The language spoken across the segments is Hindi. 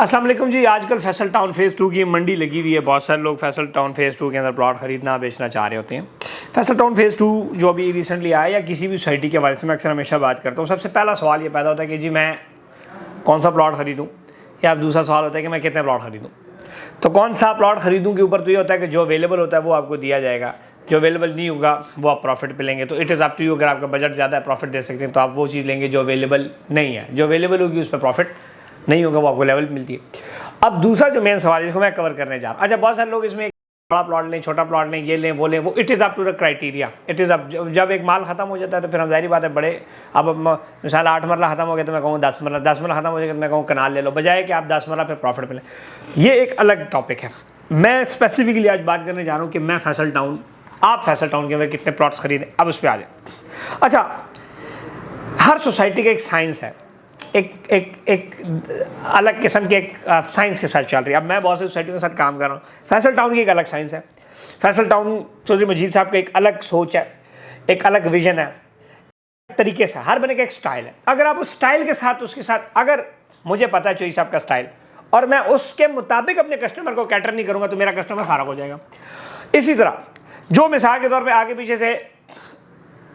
अस्सलाम वालेकुम जी। आजकल फैसल टाउन फेज़ 2 की मंडी लगी हुई है। बहुत सारे लोग फैसल टाउन फेज़ 2 के अंदर प्लॉट ख़रीदना बेचना चाह रहे होते हैं। फैसल टाउन फेज़ 2 जो अभी रिसेंटली आया या किसी भी सोसाइटी के हवाले से मैं अक्सर हमेशा बात करता हूँ, सबसे पहला सवाल ये पैदा होता है कि जी मैं कौन सा प्लॉट ख़रीदूँ, या दूसरा सवाल होता है कि मैं कितने प्लॉट ख़रीदूँ। तो कौन सा प्लॉट ख़रीदूँ के ऊपर तो ये होता है कि जो अवेलेबल होता है वो आपको दिया जाएगा, जो अवेलेबल नहीं होगा वो आप प्रॉफिट पे लेंगे। तो it is up to you. अगर आपका बजट ज़्यादा है, प्रॉफिट दे सकते हैं, तो आप वो चीज़ लेंगे जो अवेलेबल नहीं है। जो अवेलेबल होगी उस पर प्रॉफिट नहीं होगा, वो आपको लेवल मिलती है। अब दूसरा जो मेन सवाल है जिसको मैं कवर करने जा रहा हूँ, अच्छा बहुत सारे लोग इसमें बड़ा प्लॉट लें, छोटा प्लॉट लें, ये लें वो लें, वो it is up to the criteria. It is up, जब एक माल खत्म हो जाता है तो फिर हम जाहिर बात है बड़े, अब मिसाल 8 मरला खत्म हो गया तो मैं कहूँ 10 मरला, 10 मरला खत्म हो जाएगा तो मैं कहूँ कनाल ले लो, बजाय कि आप 10 मरला फिर प्रॉफिट पे लें। ये एक अलग टॉपिक है। मैं स्पेसिफिकली आज बात करने जा रहा हूँ कि मैं फैसल टाउन, आप फैसल टाउन के अंदर कितने प्लॉट्स खरीदें, अब उस पर आ जाए। अच्छा, हर सोसाइटी का एक साइंस है, एक अलग किस्म के एक साइंस के साथ चल रही है। अब मैं बहुत सी सोसाइटियों के साथ काम कर रहा हूँ। फैसल टाउन की एक अलग साइंस है। फैसल टाउन चौधरी मजीद साहब का एक अलग सोच है, एक अलग विजन है, तरीके से हर बने का एक स्टाइल है। अगर आप उस स्टाइल के साथ, उसके साथ, अगर मुझे पता है चौधरी साहब का स्टाइल और मैं उसके मुताबिक अपने कस्टमर को कैटर नहीं करूँगा तो मेरा कस्टमर खारक हो जाएगा। इसी तरह जो मिसाल के तौर पर आगे पीछे से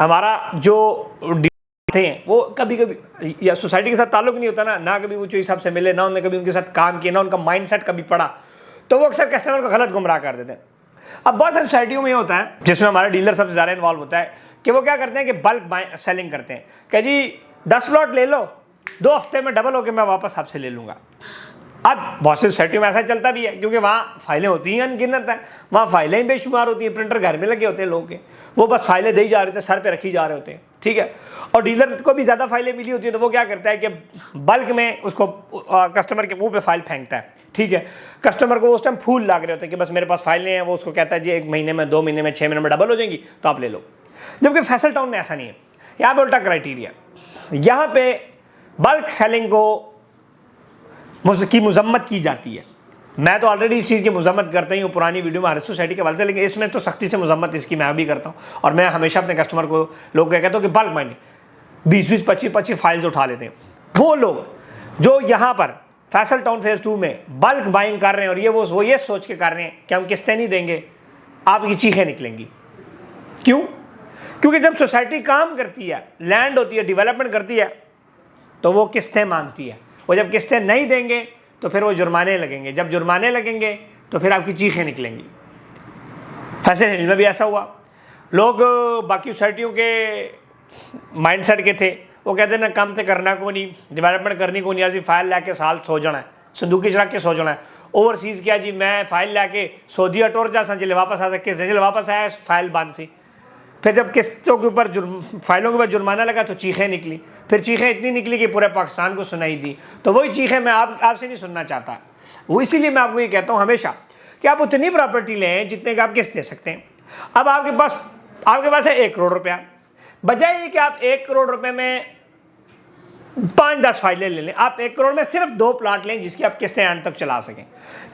हमारा जो थे वो कभी कभी या सोसाइटी के साथ ताल्लुक नहीं होता ना कभी वो चौधरी साहब से मिले, ना उन्होंने कभी उनके साथ काम किया, ना उनका माइंडसेट कभी पढ़ा, तो वो अक्सर कस्टमर को गलत गुमराह कर देते हैं। अब बहुत सारी सोसाइटियों में ये होता है जिसमें हमारा डीलर सबसे ज़्यादा इन्वॉल्व होता है कि वो क्या करते हैं कि बल्क सेलिंग करते हैं कि जी 10 प्लॉट ले लो, 2 हफ्ते में डबल होकर मैं वापस आपसे ले लूँगा। अब बहुत सी सोसाइटी में ऐसा चलता भी है क्योंकि वहाँ फाइलें होती हैं अनगिनत है, वहाँ फाइलें बेशुमार होती हैं, प्रिंटर घर में लगे होते हैं लोगों के, वो बस फाइलें दे जा रहे होते हैं, सर पे रखी जा रहे होते हैं, ठीक है। और डीलर को भी ज़्यादा फाइलें मिली होती है तो वो क्या करता है कि बल्क में उसको कस्टमर के मुंह पे फाइल फेंकता है, ठीक है। कस्टमर को उस टाइम फूल लाग रहे होते हैं कि बस मेरे पास फाइलें हैं, वो उसको कहता है जी 1 महीने में, 2 महीने में, 6 महीने में डबल हो जाएंगी तो आप ले लो। जबकि फैसल टाउन में ऐसा नहीं है। यहाँ पे उल्टा क्राइटेरिया, यहाँ पे बल्क सेलिंग की मजम्मत की जाती है। मैं तो ऑलरेडी इस चीज़ की मजम्मत करता ही हूँ पुरानी वीडियो में हर सोसाइटी के हवाले से, लेकिन इसमें तो सख्ती से मजम्मत इसकी मैं भी करता हूँ। और मैं हमेशा अपने कस्टमर को लोग कहता हूँ कि बल्क बाइंग 20-20, 25-25 फाइल्स उठा लेते हैं। वो लोग जो यहाँ पर फैसल टाउन फेज़ 2 में बल्क बाइंग कर रहे हैं और ये वो ये सोच के कर रहे हैं कि हम किस्तें नहीं देंगे, आपकी चीखें निकलेंगी। क्यों? क्योंकि जब सोसाइटी काम करती है, लैंड होती है, डेवलपमेंट करती है, तो वो किस्तें मांगती है। वो जब किस्तें नहीं देंगे तो फिर वो जुर्माने लगेंगे, जब जुर्माने लगेंगे तो फिर आपकी चीखें निकलेंगी। फैसल हिल में भी ऐसा हुआ। लोग बाकी सोसाइटियों के माइंडसेट के थे, वो कहते हैं ना काम तो करना को नहीं, डेवलपमेंट करनी को नहीं, ऐसी फाइल लैके साल सो जाना है, संदूकी चढ़ा के सो जाना है। ओवरसीज़ क्या जी मैं फाइल लैके सऊदी टोर जा जिले वापस आ सके, जिले वापस आया फाइल बंद सी। फिर जब किस्तों के ऊपर फाइलों के ऊपर जुर्माना लगा तो चीखें निकली, फिर चीखें इतनी निकली कि पूरे पाकिस्तान को सुनाई दी। तो वही चीखें मैं आपसे नहीं सुनना चाहता। वो इसीलिए मैं आपको ये कहता हूँ हमेशा कि आप उतनी प्रॉपर्टी लें जितने का आप किस्त दे सकते हैं। अब आपके पास है 1 करोड़ रुपया, बजाय ये कि आप 1 करोड़ रुपये में 5-10 फाइलें ले लें, आप 1 करोड़ में सिर्फ 2 प्लाट लें जिसकी आप किस्तें एंड तक चला सकें।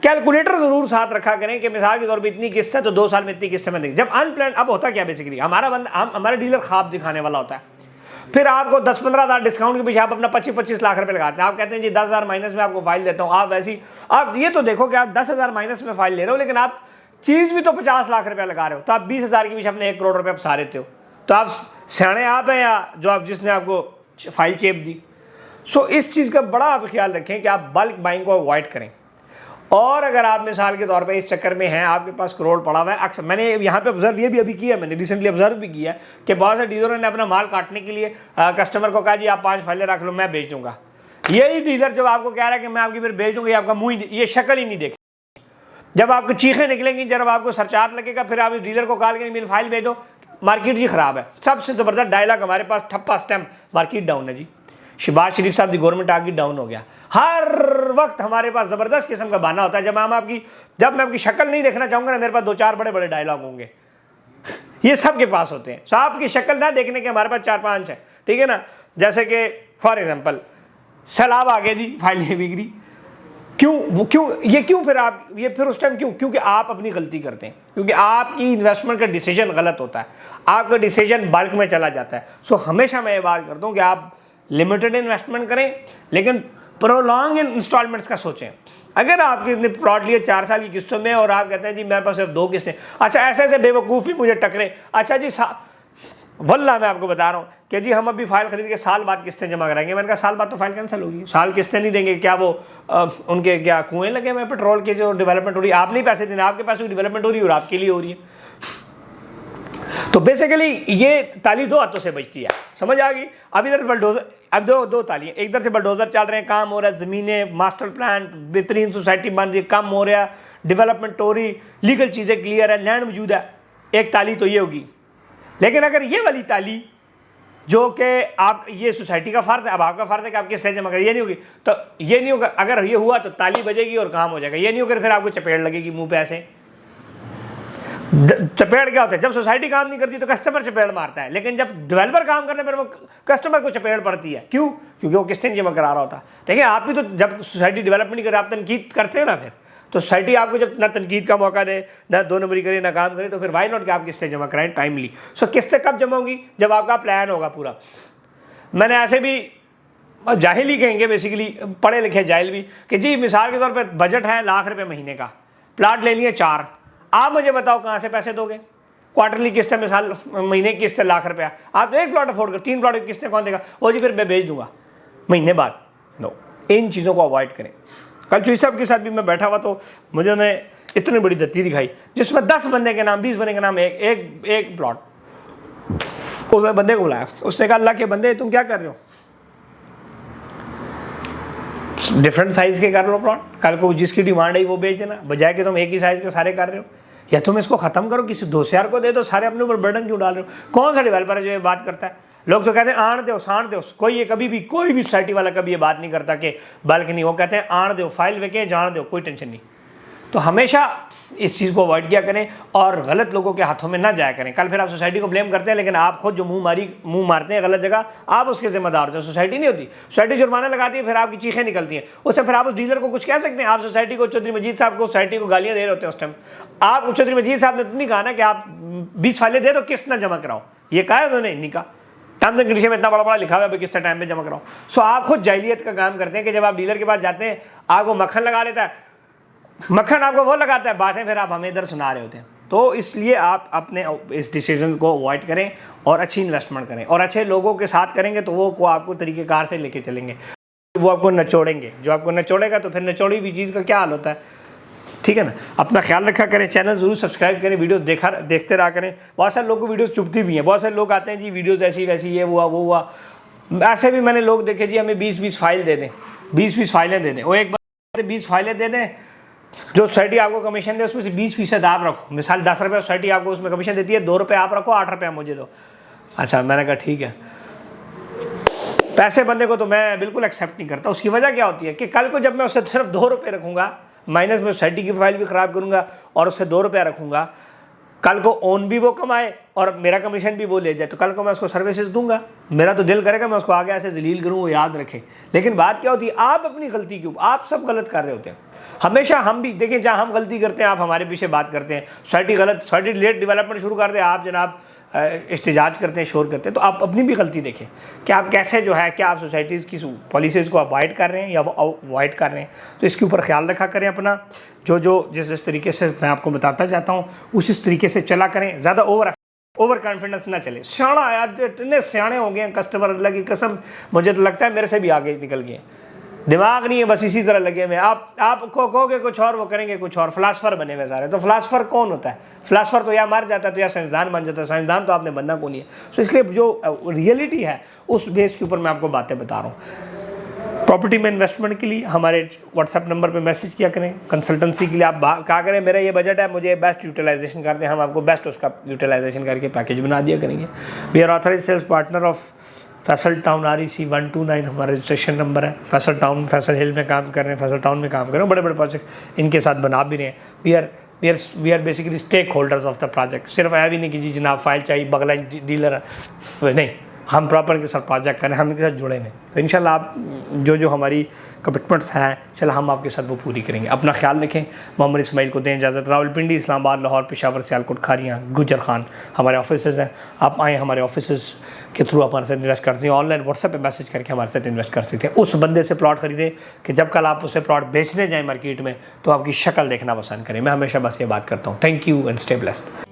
कैलकुलेटर जरूर साथ रखा करें कि मिसाल के तौर पे इतनी किस्त है तो 2 साल में इतनी किस्तें में देंगे। जब अनप्लान, अब होता क्या बेसिकली, हमारा डीलर ख्वाब दिखाने वाला होता है, फिर आपको 10-15 हज़ार डिस्काउंट के पीछे आप अपना 25-25 लाख रुपए लगाते हैं। आप कहते हैं जी 10,000 माइनस में आपको फाइल देता हूँ। आप वैसी, आप ये तो देखो कि आप 10,000 माइनस में फाइल ले रहे हो, लेकिन आप चीज़ भी तो 50 लाख रुपया लगा रहे हो, तो आप 20,000 के पीछे अपने 1 करोड़ रुपये आप सारे थे हो। तो आप सियाने आप हैं या जो आप जिसने आपको फाइल चेप दी। सो इस चीज़ का बड़ा आप ख्याल रखें कि आप बल्क बाइंग को अवॉइड करें। और अगर आप मिसाल के तौर पे इस चक्कर में हैं, आपके पास करोड़ पड़ा हुआ है, अक्सर मैंने यहाँ पे ऑब्जर्व ये भी अभी किया, मैंने रिसेंटली ऑब्जर्व भी किया कि बहुत से डीलरों ने अपना माल काटने के लिए कस्टमर को कहा जी आप 5 फाइलें रख लो, मैं बेच दूंगा। यही डीलर जब आपको कह रहा है कि मैं आपकी फिर बेच दूंगा, ये आपका मुँह, ये शक्ल ही नहीं देखे। जब आपको चीखें निकलेंगी, जब आपको सरचार्ज लगेगा, फिर आप इस डीलर को कॉल करेंगे मेरी फाइल भेज दो, मार्केट जी खराब है। सबसे ज़बरदस्त डायलॉग हमारे पास, ठप्पा स्टैम्प, मार्केट डाउन है जी। शहबाज शरीफ साहब की गवर्नमेंट आगे डाउन हो गया। हर वक्त हमारे पास ज़बरदस्त किस्म का बहाना होता है। जब मैं आपकी शक्ल नहीं देखना चाहूँगा ना, मेरे पास 2-4 बड़े बड़े डायलॉग होंगे। ये सबके पास होते हैं। तो आपकी शक्ल ना देखने के हमारे पास 4-5 है, ठीक है ना। जैसे कि फॉर एग्जाम्पल सैलाब आ गया जी, फाइलें बिगड़ी, क्यों फिर उस टाइम क्यों? क्योंकि आप अपनी गलती करते हैं, क्योंकि आपकी इन्वेस्टमेंट का डिसीजन गलत होता है, आपका डिसीजन बल्क में चला जाता है। सो हमेशा मैं ये बात करता हूँ कि आप लिमिटेड इन्वेस्टमेंट करें, लेकिन प्रोलॉन्ग इंस्टॉलमेंट्स का सोचें। अगर आपने प्लॉट लिए 4 साल की किस्तों में और आप कहते हैं जी मेरे पास सिर्फ 2 किस्तें, अच्छा ऐसे ऐसे बेवकूफ़ भी मुझे टकरे, अच्छा जी वल्लाह मैं आपको बता रहा हूँ कि जी हम अभी फाइल खरीद के साल बाद किस्तें जमा कराएंगे। मैंने कहा साल बाद तो फाइल कैंसिल होगी, साल किस्तें नहीं देंगे क्या? वो उनके क्या कुएं लगे हुए पेट्रोल के जो डेवलपमेंट हो रही है, आप नहीं पैसे देने, आपके पास डेवलपमेंट हो रही है और आपके लिए हो रही है। तो बेसिकली ये ताली 2 हाथों से बचती है, समझ आ गई? अब इधर बलडोजर, अब दो ताली, एक इधर से बलडोजर चल रहे हैं, काम हो रहा है, ज़मीनें, मास्टर प्लान, बेहतरीन सोसाइटी बन रही है, काम हो रहा है, डेवलपमेंट हो रही, लीगल चीज़ें क्लियर है, लैंड मौजूद है, एक ताली तो ये होगी। लेकिन अगर ये वाली ताली जो कि आप, ये सोसाइटी का फ़र्ज़ है, अब आपका फ़र्ज़ है कि आप किस जमा करें, ये नहीं होगी, तो ये नहीं होगा। अगर ये हुआ तो ताली बजेगी और काम हो जाएगा, ये नहीं होगा फिर आपको चपेट लगेगी मुंह पे ऐसे। चपेट क्या होता है? जब सोसाइटी काम नहीं करती तो कस्टमर चपेट मारता है, लेकिन जब डेवलपर काम करते हैं फिर वो कस्टमर को चपेट पड़ती है। क्यों? क्योंकि वो किससे नहीं जमा करा रहा होता। देखिए आप भी तो जब सोसाइटी डेवलप नहीं करे, आप तनकीद करते हैं ना, फिर तो सोसाइटी आपको जब ना तनकीद का मौका दे, ना 2 नंबरी करे, ना काम करे, तो फिर वाई नॉट कि आप किस्तें जमा कराएं टाइमली। सो किस्तें कब जमा होंगी? जब आपका प्लान होगा पूरा। मैंने ऐसे भी जाहिल ही कहेंगे बेसिकली, पढ़े लिखे जाहिल भी, कि जी मिसाल के तौर पर बजट है ₹1,00,000 महीने का, प्लाट ले लिए 4, आप मुझे बताओ कहाँ से पैसे दोगे? क्वार्टरली किस्तें, मिसाल महीने की किस्त ₹1,00,000, आप 1 प्लॉट अफोर्ड कर, 3 प्लॉट की किस्तें कौन देगा? वो जी फिर मैं भेज दूंगा महीने बाद। नो, इन चीज़ों को अवॉइड करें। कल चुई साहब के साथ भी मैं बैठा हुआ तो मुझे उन्होंने इतनी बड़ी दत्ती दिखाई जिसमें 10 बंदे के नाम, 20 बंदे के नाम एक प्लॉट। उसने बंदे को बुलाया, उसने कहा अल्लाह के बंदे तुम क्या कर रहे हो? डिफरेंट साइज के कर लो प्लॉट, कल को जिसकी डिमांड है वो बेच देना, बजाय कि तुम एक ही साइज के सारे कर रहे हो। या तुम इसको खत्म करो, किसी दोस्त को दे दो, सारे अपने ऊपर बर्डन क्यों डाल रहे हो? कौन सा डेवलपर है जो ये बात करता है? लोग तो कहते हैं आण दो साण दो, कोई ये कभी भी, कोई भी सोसाइटी वाला कभी ये बात नहीं करता कि बल्कि नहीं, वो कहते हैं आण दो, फाइल वेके जान दो, कोई टेंशन नहीं। तो हमेशा इस चीज़ को अवॉइड किया करें और गलत लोगों के हाथों में ना जाया करें। कल फिर आप सोसाइटी को ब्लेम करते हैं, लेकिन आप खुद जो मुंह मारते हैं गलत जगह, आप उसके जिम्मेदार हो। सोसाइटी नहीं होती, सोसाइटी जुर्माना लगाती है, फिर आपकी चीखें निकलती हैं, उससे फिर आप उस डीलर को कुछ कह सकते हैं? आप सोसाइटी को, चौधरी मजीद साहब को, सोसाइटी को गालियाँ दे रहे होते हैं उस टाइम। आप चौधरी मजीद साहब ने तो नहीं कहा ना कि आप 20 फाइलें दे दो, किस्त ना जमा कराओ, ये कहा है उन्होंने? नहीं कहा। टर्म्स एंड कंडीशन में इतना बड़ा लिखा हुआ है किस टाइम पे जमा कराओ। सो आप खुद जाहिलियत का काम करते हैं कि जब आप डीलर के पास जाते हैं आपको मक्खन लगा लेता है, मक्खन आपको वो लगाता है, बातें फिर आप हमें इधर सुना रहे होते हैं। तो इसलिए आप अपने इस डिसीजन को अवॉइड करें और अच्छी इन्वेस्टमेंट करें, और अच्छे लोगों के साथ करेंगे तो वो को आपको तरीक़ेकार से लेके चलेंगे, वो आपको नचोड़ेंगे। जो आपको नचोड़ेगा तो फिर नचोड़ी हुई चीज़ का क्या हाल होता है? ठीक है ना? अपना ख्याल रखा करें, चैनल ज़रूर सब्सक्राइब करें, वीडियोस देखते रहा करें। बहुत सारे लोगों को वीडियोस चुभती भी हैं, बहुत सारे लोग आते हैं जी वीडियोस ऐसी वैसी, ये हुआ वो हुआ। ऐसे भी मैंने लोग देखे जी हमें 20-20 फाइल दे दें, 20-20 फाइलें दे दें, वो एक बार 20 फाइलें दे दें, जो सोसाइटी आपको कमीशन दे उसमें से 20% आप रखो। मिसाल 10 रुपये सोसाइटी आपको उसमें कमीशन देती है, 2 रुपये आप रखो, 8 रुपये मुझे दो। अच्छा, मैंने कहा ठीक है। पैसे बंदे को तो मैं बिल्कुल एक्सेप्ट नहीं करता। उसकी वजह क्या होती है कि कल को जब मैं उससे सिर्फ 2 रुपये रखूँगा, माइनस में सोसाइटी की फाइल भी ख़राब करूँगा और उससे 2 रुपये रखूँगा, कल को ओन भी वो कमाए और मेरा कमीशन भी वो ले जाए, तो कल को मैं उसको सर्विसेज दूंगा। मेरा तो दिल करेगा मैं उसको आगे ऐसे जलील करूँ, वो याद रखे। लेकिन बात क्या होती है, आप अपनी गलती क्यों, आप सब गलत कर रहे होते हैं हमेशा। हम भी देखें, जहाँ हम गलती करते हैं आप हमारे पीछे बात करते हैं, सोसाइटी गलत, सोसाइटी लेट डेवलपमेंट शुरू कर दे, आप जनाब इस्तेजाज करते हैं, शोर करते हैं। तो आप अपनी भी गलती देखें कि आप कैसे जो है, क्या आप सोसाइटीज़ की पॉलिसीज़ को अवॉइड कर रहे हैं या वो अवॉइड कर रहे हैं। तो इसके ऊपर ख्याल रखा करें अपना, जिस तरीके से मैं आपको बताता जाता हूँ उस तरीके से चला करें। ज़्यादा ओवर कॉन्फिडेंस ना चले। सियाणा यार, इतने सियाणे हो गए हैं कस्टमर, अल्लाह की कसम मुझे तो लगता है मेरे से भी आगे निकल गए, दिमाग नहीं है, बस इसी तरह लगे हुए। आपको कहोगे कुछ और, वो करेंगे कुछ और, फिलासफर बने हुए सारे। तो फिलासफर कौन होता है? फिलासफर तो या मर जाता है तो या साइंसदान बन जाता है। साइंसदान तो आपने बनना कौन है। तो इसलिए जो रियलिटी है उस बेस के ऊपर मैं आपको बातें बता रहा हूँ। प्रॉपर्टी में इन्वेस्टमेंट के लिए हमारे व्हाट्सएप नंबर पे मैसेज किया करें। कंसल्टेंसी के लिए आप क्या करें, मेरा ये बजट है, मुझे बेस्ट यूटिलाइजेशन करते हैं, हम आपको बेस्ट उसका यूटिलाइजेशन करके पैकेज बना दिया करेंगे। We are authorise sales partner of Faisal town REC 129 हमारा रजिस्ट्रेशन नंबर है। फैसल टाउन, फैसल हिल में काम कर रहे हैं, फैसल टाउन में काम कर रहे हैं, बड़े बड़े प्रोजेक्ट इनके साथ बना भी रहे हैं। We are basically stake holders of the project. सिर्फ है भी नहीं कि जी जनाब फाइल चाहिए, बगला डीलर नहीं, हम प्रॉपर के साथ प्रोजेक्ट करें, हम इनके साथ जुड़े हैं। तो इंशाल्लाह आप जो हमारी कमिटमेंट्स हैं चलो हम आपके साथ वो पूरी करेंगे। अपना ख्याल रखें। मोहम्मद इस्माइल को दें इजाज़त। रावलपिंडी, इस्लामाबाद, लाहौर, पेशावर, सियालकोट, खारियाँ, गुजर खान हमारे ऑफिस हैं। आप आएँ हमारे ऑफिस के थ्रू हमारे साथ इन्वेस्ट करते हैं, ऑनलाइन व्हाट्सएप पे मैसेज करके हमारे साथ इन्वेस्ट कर सकते हैं। उस बंदे से प्लॉट खरीदें कि जब कल आप उसे प्लॉट बेचने जाएं मार्केट में तो आपकी शक्ल देखना पसंद करें। मैं हमेशा बस ये बात करता हूँ। Thank you and stay blessed.